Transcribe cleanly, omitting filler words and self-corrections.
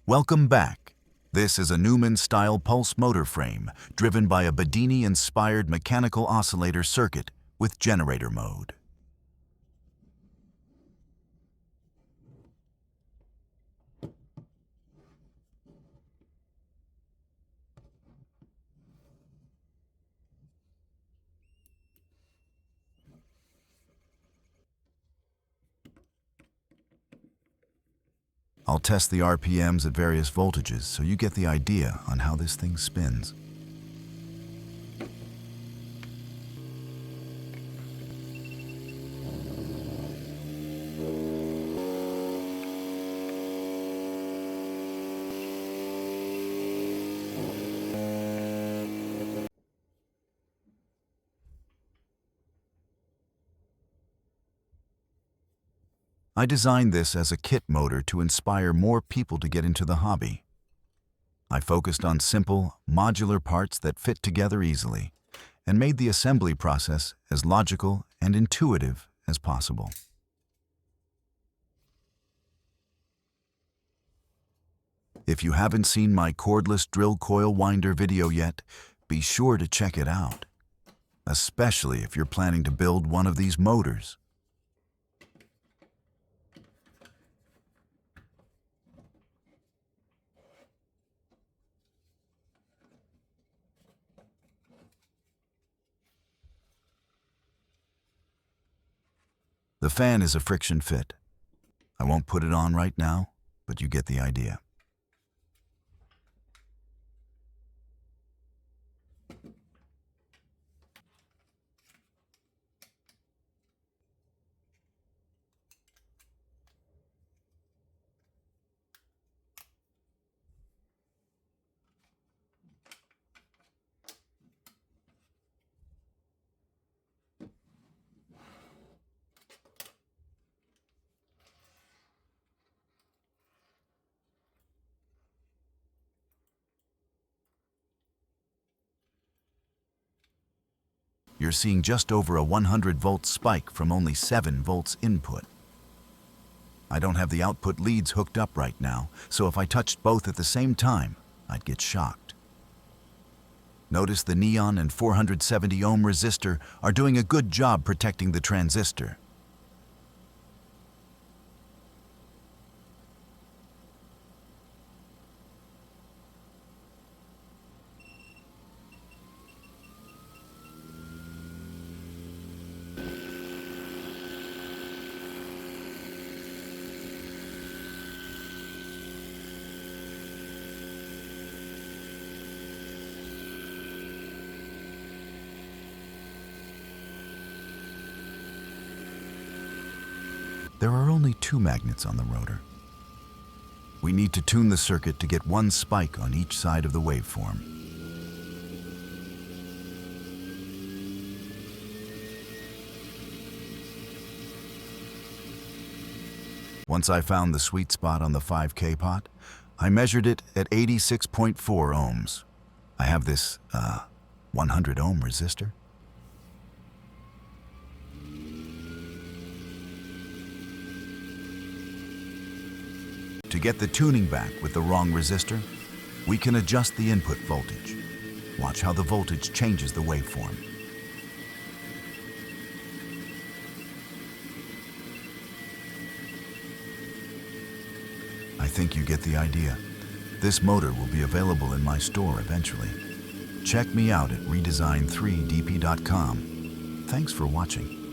Welcome back. This is a Newman-style pulse motor frame driven by a Bedini-inspired mechanical oscillator circuit with generator mode. I'll test the RPMs at various voltages so you get the idea on how this thing spins. I designed this as a kit motor to inspire more people to get into the hobby. I focused on simple, modular parts that fit together easily and made the assembly process as logical and intuitive as possible. If you haven't seen my cordless drill coil winder video yet, be sure to check it out, especially if you're planning to build one of these motors. The fan is a friction fit. I won't put it on right now, but you get the idea. You're seeing just over a 100-volt spike from only 7 volts input. I don't have the output leads hooked up right now, so if I touched both at the same time, I'd get shocked. Notice the neon and 470 ohm resistor are doing a good job protecting the transistor. There are only 2 magnets on the rotor. We need to tune the circuit to get 1 spike on each side of the waveform. Once I found the sweet spot on the 5K pot, I measured it at 86.4 ohms. I have this 100 ohm resistor. To get the tuning back with the wrong resistor, we can adjust the input voltage. Watch how the voltage changes the waveform. I think you get the idea. This motor will be available in my store eventually. Check me out at redesign3dp.com. Thanks for watching.